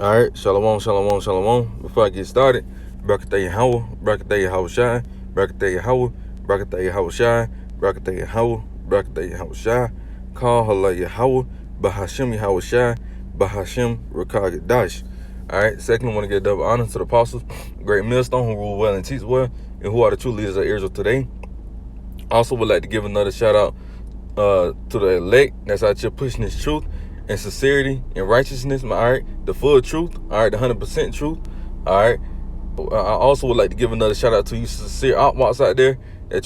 All right, shalom, shalom, shalom. Before I get started, Barakatah Yahweh, Barakatah Yahweh Shai, Barakatah Yahweh, Barakatah Yahweh Shai, Barakatah Yahweh, Barakatah Yahweh Shai, Call Hala Yahweh, Bahashem Yahweh Shai, Bahashem Rakah Dash. All right, secondly, I want to give double honor to the apostles, great millstone who rule well and teach well, and who are the true leaders of Israel today. Also, would like to give another shout out to the elect that's out here pushing this truth and sincerity and righteousness, all right, the full truth, all right, the 100% truth, all right. I also would like to give another shout out to you sincere outwalks out there that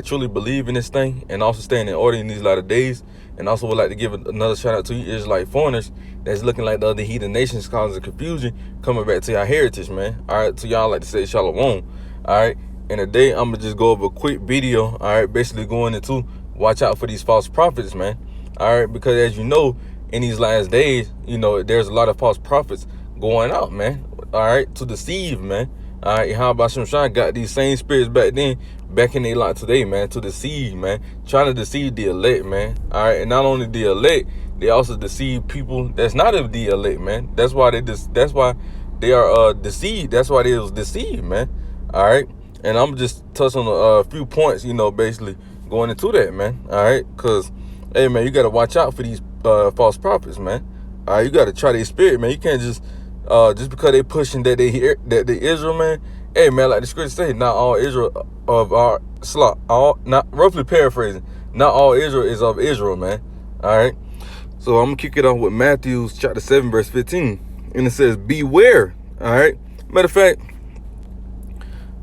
truly believe in this thing and also staying in order in these latter days. And also would like to give another shout out to you Israelite foreigners that's looking like the other heathen nations, causing confusion, coming back to your heritage, man. All right, to y'all, like to say shalom. All right, and today I'm gonna just go over a quick video, all right, basically going into watch out for these false prophets, man. All right, because as you know, in these last days, you know, there's a lot of false prophets going out, man. All right, to deceive, man. All right, how about Shimshon got these same spirits back then, back in their lot today, man, to deceive, man. Trying to deceive the elect, man. All right, and not only the elect, they also deceive people that's not of the elect, man. That's why they are deceived. That's why they was deceived, man. All right, and I'm just touching on a few points, you know, basically going into that, man. All right, because hey, man, you got to watch out for these false prophets, man. All right, you got to try their spirit, man. You can't just because they pushing that they Israel, man. Hey, man, like the scripture say, not all Israel of our slot, not roughly paraphrasing, not all Israel is of Israel, man. All right, so I'm gonna kick it off with Matthew chapter 7 verse 15, and it says, beware. All right, matter of fact,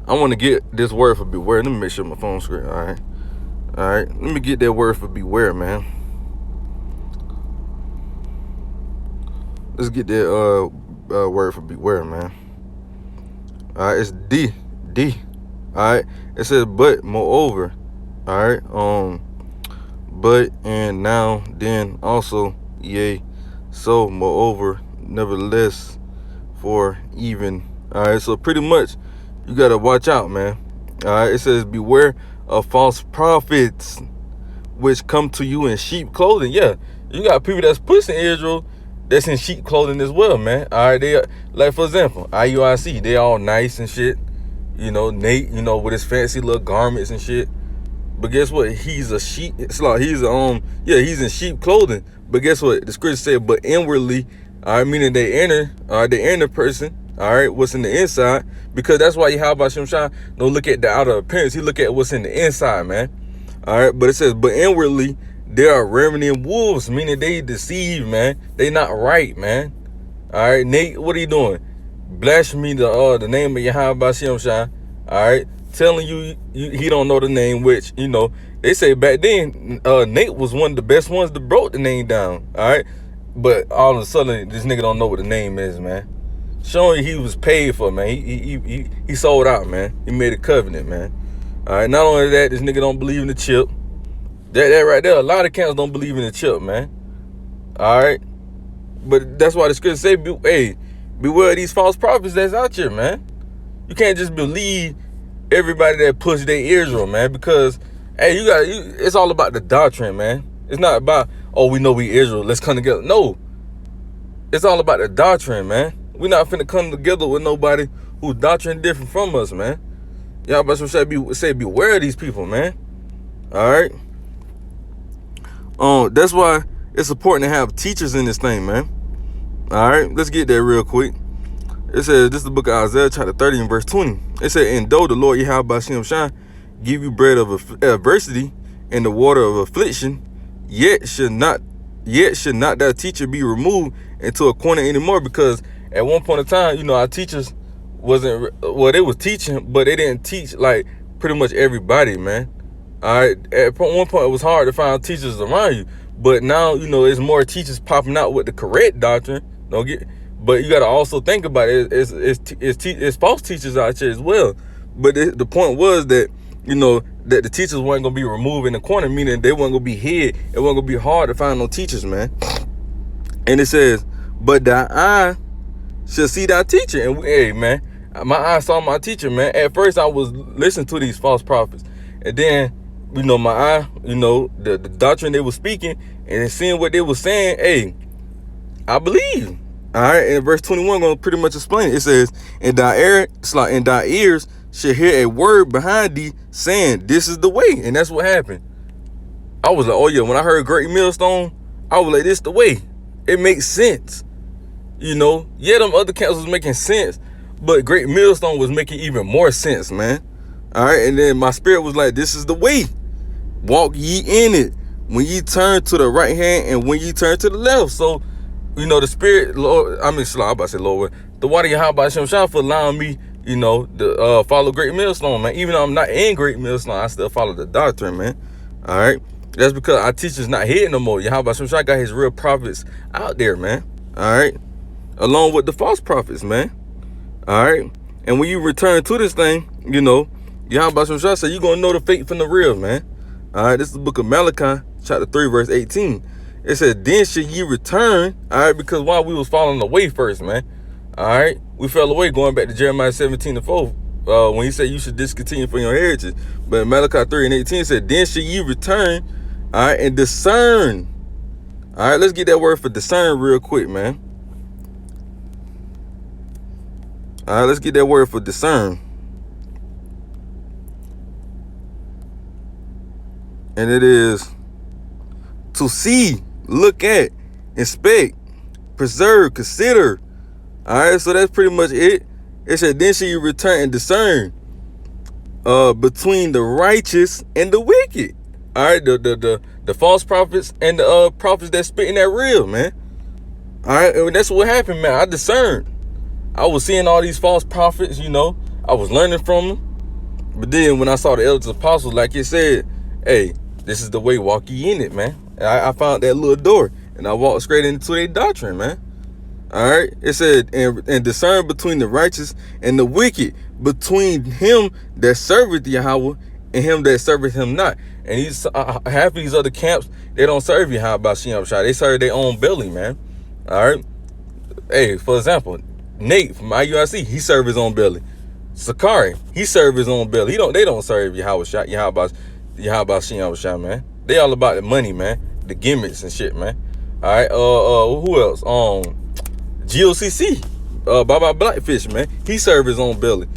I want to get this word for beware. Let me make sure my phone screen. All right, let me get that word for beware, man. Let's get that word for beware, man. All right, it's D. All right, it says, but moreover, all right, but and now then also, yea, so moreover, nevertheless, for even. All right, so pretty much you gotta watch out, man. All right, it says, beware of false prophets which come to you in sheep clothing. Yeah, you got people that's pushing Israel that's in sheep clothing as well, man. All right, they like, for example, IUIC, they all nice and shit. You know, Nate, you know, with his fancy little garments and shit. But guess what? He's a sheep. It's like he's in sheep clothing. But guess what? The scripture said, but inwardly, all right, meaning they inner person. All right, what's in the inside? Because that's why Yahweh Shimshon don't look at the outer appearance. He look at what's in the inside, man. All right, but it says, but inwardly, they are ravening wolves, meaning they deceive, man. They not right, man. All right, Nate, what are you doing? Blasphemy the name of Yahweh Shimshon. All right, telling you he don't know the name, which, you know, they say back then Nate was one of the best ones that broke the name down. All right, but all of a sudden this nigga don't know what the name is, man. Showing he was paid for, man. He sold out, man. He made a covenant, man. All right, not only that, this nigga don't believe in the chip. That right there, a lot of camps don't believe in the chip, man. All right, but that's why the scripture say, hey, beware of these false prophets that's out here, man. You can't just believe everybody that push their Israel, man, because hey, it's all about the doctrine, man. It's not about, oh, we know we Israel, let's come together. No, it's all about the doctrine, man. We're not finna come together with nobody whose doctrine different from us, man. Y'all about to say beware of these people, man. All right. That's why it's important to have teachers in this thing, man. All right, let's get there real quick. It says, this is the book of Isaiah, chapter 30 and verse 20. It said, and though the Lord Yahweh Shimshon give you bread of adversity and the water of affliction, yet should not that teacher be removed into a corner anymore. Because at one point in time, you know, our teachers they was teaching, but they didn't teach like pretty much everybody, man. All right, at one point it was hard to find teachers around you, but now, you know, there's more teachers popping out with the correct doctrine. But you got to also think about it. It's false teachers out here as well. But the point was that, you know, that the teachers weren't gonna be removed in the corner, meaning they weren't gonna be hid. It wasn't gonna be hard to find no teachers, man. And it says, but thy eye shall see thy teacher. And hey, man, my eye saw my teacher, man. At first I was listening to these false prophets, and then, you know, my eye, you know, the doctrine they were speaking and seeing what they were saying, hey, I believe. All right, and verse 21 gonna pretty much explain it. It says, "And thy ears should hear a word behind thee saying, this is the way." And that's what happened. I was like, oh yeah, when I heard Great Millstone, I was like, this the way. It makes sense. You know, yeah, them other camps was making sense, but Great Millstone was making even more sense, man. All right, and then my spirit was like, this is the way. Walk ye in it. When ye turn to the right hand and when ye turn to the left. So, you know, the spirit, Lord, I'm about to say Lord, the water Yahweh Shem Shah for allowing me, you know, to follow Great Millstone, man. Even though I'm not in Great Millstone, I still follow the doctrine, man. All right. That's because our teacher's not here no more. Yahweh Shem Shah got his real prophets out there, man. All right. Along with the false prophets, man. All right. And when you return to this thing, you know, Yahweh Shem Shah said you're going to know the fake from the real, man. All right. This is the book of Malachi, chapter 3, verse 18. It said, then should ye return, all right, because while we was falling away first, man, all right, we fell away going back to Jeremiah 17:4, when he said you should discontinue from your heritage. But Malachi 3 and 18 said, then should ye return, all right, and discern. All right, let's get that word for discern real quick, man. All right, let's get that word for discern. And it is to see, look at, inspect, preserve, consider. All right, so that's pretty much it. It said, then shall you return and discern between the righteous and the wicked. All right, the false prophets and the prophets that spitting that real, man. All right, and that's what happened, man. I discerned. I was seeing all these false prophets, you know. I was learning from them. But then when I saw the elders apostles, like it said, hey, this is the way, walk ye in it, man. And I found that little door, and I walked straight into their doctrine, man. All right, it said, and discern between the righteous and the wicked, between him that serveth Yahweh and him that serveth him not. And these half of these other camps, they don't serve Yahweh Shem Shah. They serve their own belly, man. All right. Hey, for example, Nate from IUIC, he serve his own belly. Sakari, he serve his own belly. They don't serve Yahweh Shem Shah, man. They all about the money, man. The gimmicks and shit, man. All right. Who else? GOCC, Baba Blackfish, man. He serve his own belly.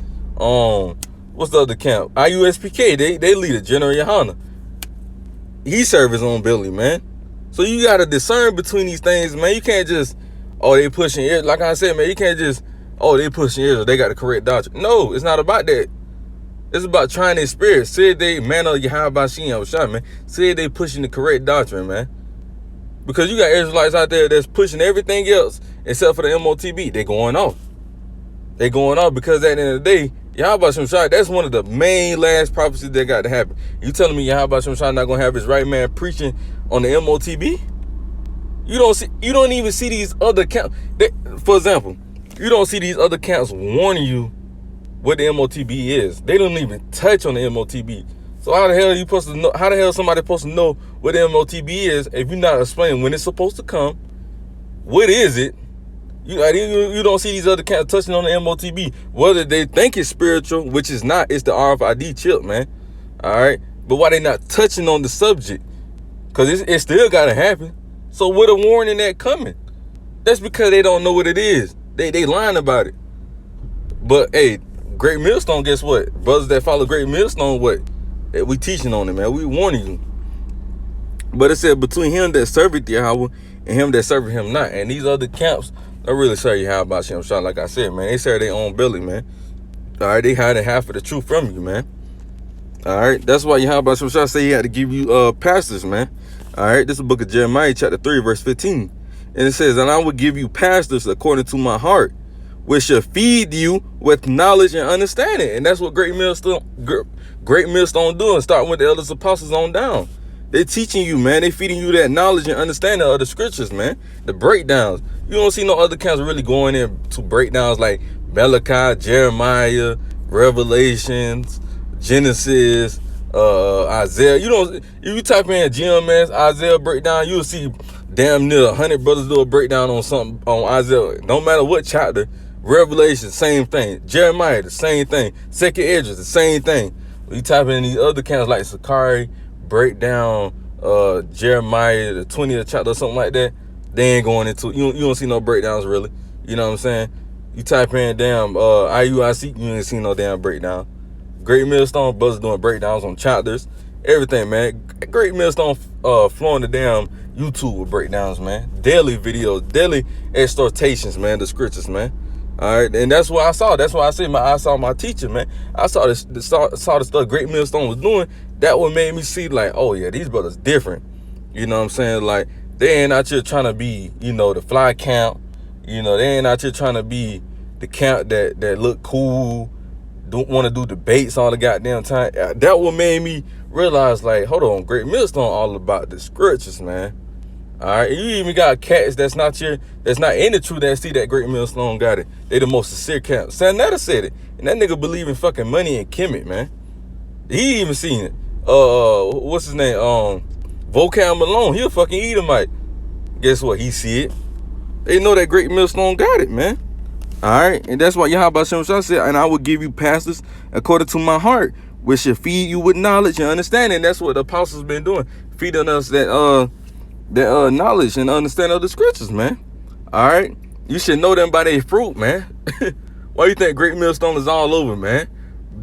What's the other camp? IUSPK, they lead a General Yohana. He serve his own belly, man. So you gotta discern between these things, man. You can't just, oh, they pushing ears. Like I said, man, you can't just, oh, they pushing ears or they got the correct doctrine. No, it's not about that. It's about trying their spirit. Said they man of Yahweh Shem Shah, man. Said they pushing the correct doctrine, man. Because you got Israelites out there that's pushing everything else except for the MOTB. They going off. They going off because at the end of the day, Yahweh Shem Shah, that's one of the main last prophecies that got to happen. You telling me Yahweh Shem Shah not going to have his right man preaching on the MOTB? You don't even see these other camps. For example, you don't see these other camps warning you what the MOTB is. They don't even touch on the MOTB. So how the hell are you supposed to know? How the hell is somebody supposed to know what the MOTB is if you're not explaining when it's supposed to come? What is it? You don't see these other camps touching on the MOTB. Whether they think it's spiritual, which is not, it's the RFID chip, man. All right, but why they not touching on the subject? Because it still gotta happen. So what a warning that coming? That's because they don't know what it is. They lying about it. But hey, Great Millstone, guess what? Brothers that follow Great Millstone, what? We teaching on it, man. We warning you. But it said between him that serveth Yahweh and him that serveth him not. And these other camps don't really serve Yahweh Shem Shah, like I said, man. They serve their own belly, man. All right, they hiding half of the truth from you, man. All right, that's why Yahweh Shem Shah say he had to give you pastors, man. All right, this is the book of Jeremiah, chapter 3, verse 15. And it says, and I will give you pastors according to my heart, which shall feed you with knowledge and understanding. And that's what Great Millstone doing, starting with the elders apostles on down. They teaching you, man. They feeding you that knowledge and understanding of the scriptures, man. The breakdowns. You don't see no other camps really going into breakdowns like Malachi, Jeremiah, Revelations, Genesis, Isaiah. If you type in GMS Isaiah breakdown, you'll see damn near 100 brothers do a breakdown on something on Isaiah. No matter what chapter. Revelation, same thing. Jeremiah, the same thing. Second Esdras, the same thing. When you type in these other camps like Sakari, breakdown, Jeremiah, the 20th chapter or something like that, they ain't going into, you don't see no breakdowns really. You know what I'm saying? You type in damn IUIC, you ain't seen no damn breakdown. Great Millstone, brothers doing breakdowns on chapters, everything, man. Great Millstone flowing the damn YouTube with breakdowns, man. Daily videos, daily exhortations, man. The scriptures, man. All right, and that's what I saw. That's why I say I saw my teacher, man. I saw the stuff Great Millstone was doing. That what made me see like, oh yeah, these brothers different. You know what I'm saying? Like they ain't out here trying to be, you know, the fly count. You know, they ain't out here trying to be the count that look cool. Don't want to do debates all the goddamn time. That what made me realize, like, hold on, Great Millstone all about the scriptures, man. All right, you even got cats that's not in the truth that see that Great Millstone got it. They the most sincere cat. Sanetta said it, and that nigga believe in fucking money and Kemet, man. He even seen it. What's his name? Vocal Malone. He a fucking Edomite. Guess what? He see it. They know that Great Millstone got it, man. All right, and that's why Yahweh Shem Shah said, and I will give you pastors according to my heart, which should feed you with knowledge and understanding. That's what the apostles been doing, feeding us that knowledge and understanding of the scriptures, man. All right, you should know them by their fruit, man. Why you think Great Millstone is all over, man?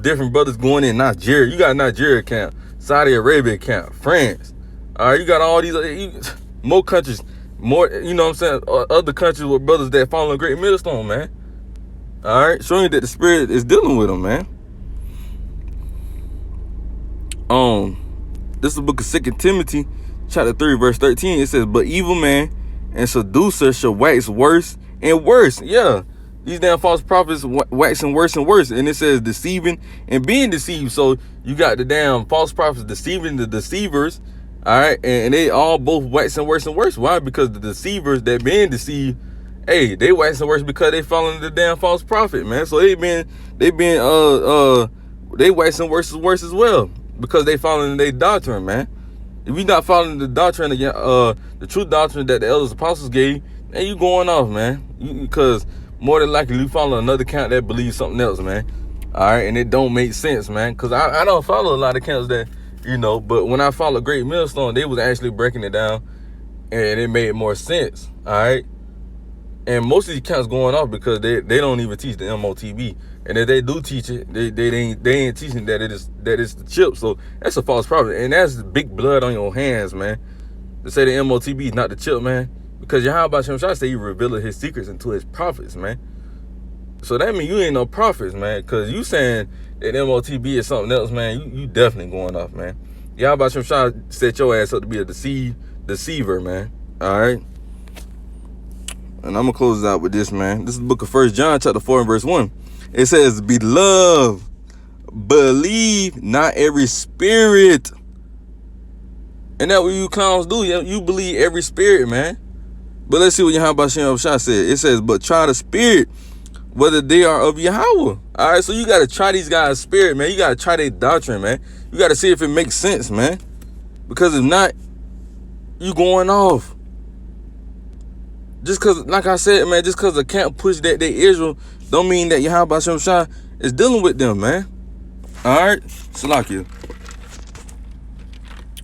Different brothers going in Nigeria. You got Nigeria camp, Saudi Arabia camp, France. All right, you got all these more countries, more, you know what I'm saying, other countries with brothers that follow Great Millstone, man. All right, showing you that the Spirit is dealing with them, man. This is the book of 2 Timothy, chapter 3, verse 13. It says, but evil man and seducer shall wax worse and worse. Yeah, these damn false prophets waxing worse and worse. And it says deceiving and being deceived. So you got the damn false prophets deceiving the deceivers. All right, and they all both waxing worse and worse. Why? Because the deceivers that being deceived, hey, they waxing worse because they following the damn false prophet, man. So they waxing worse as well because they following their doctrine, man. If you not following the doctrine, the true doctrine that the elders apostles gave, then you going off, man. Because more than likely you follow another camp that believes something else, man. All right, and it don't make sense, man. Because I don't follow a lot of camps that, you know, but when I follow Great Millstone, they was actually breaking it down, and it made more sense. All right. And most of these camps going off because they don't even teach the MOTB, and if they do teach it, they ain't teaching that it's the chip. So that's a false prophet, and that's big blood on your hands, man. To say the MOTB is not the chip, man, because Yahweh Shem Shah say he revealed his secrets into his prophets, man. So that means you ain't no prophets, man, because you saying that MOTB is something else, man. You definitely going off, man. Yahweh Shem Shah set your ass up to be a deceiver, man. All right. And I'm going to close it out with this, man. This is the book of 1 John, chapter 4 and verse 1. It says, beloved, believe not every spirit. And that's what you clowns do. You believe every spirit, man. But let's see what Yahweh Shem Shah said. It says, but try the spirit, whether they are of Yahweh. All right, so you got to try these guys' spirit, man. You got to try their doctrine, man. You got to see if it makes sense, man. Because if not, you going off. Just because, like I said, man, just because the camp push that they Israel, don't mean that Yahweh Shem Shah is dealing with them, man. All right? Salakia.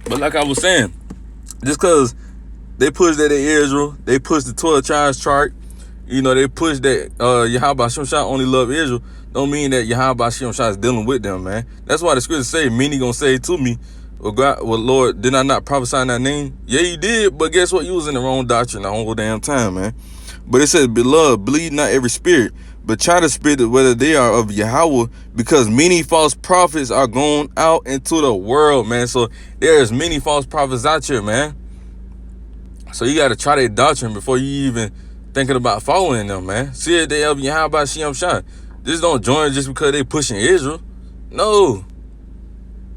But like I was saying, just because they push that they Israel, they push the 12 tribes chart, you know, they push that Yahweh Shem Shah only love Israel, don't mean that Yahweh Shem Shah is dealing with them, man. That's why the scriptures say, many gonna say to me, well, God, well, Lord, did I not prophesy in that name? Yeah, you did, but guess what? You was in the wrong doctrine the whole damn time, man. But it says, beloved, believe not every spirit, but try the spirit whether they are of Yahweh, because many false prophets are going out into the world, man. So there's many false prophets out here, man. So you got to try their doctrine before you even thinking about following them, man. See if they of Yahweh Shem Shah. Just don't join just because they pushing Israel. No.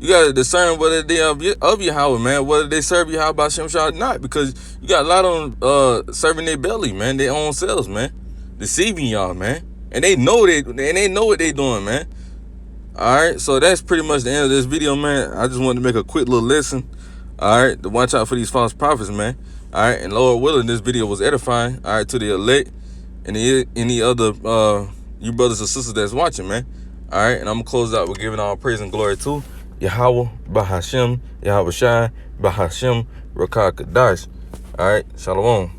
You got to discern whether they of Yahweh, man, whether they serve Yahweh Shem Shah or not, because you got a lot of them serving their belly, man, their own selves, man, deceiving y'all, man, and they know what they doing, man. All right, so that's pretty much the end of this video, man. I just wanted to make a quick little lesson, all right, to watch out for these false prophets, man. All right, and Lord willing, this video was edifying, all right, to the elect and any other you brothers and sisters that's watching, man. All right, and I'm gonna close out with giving all praise and glory to Yahweh Bahashem, Yahweh Shai, Bahashem, Rakah Kadash. All right, Shalom.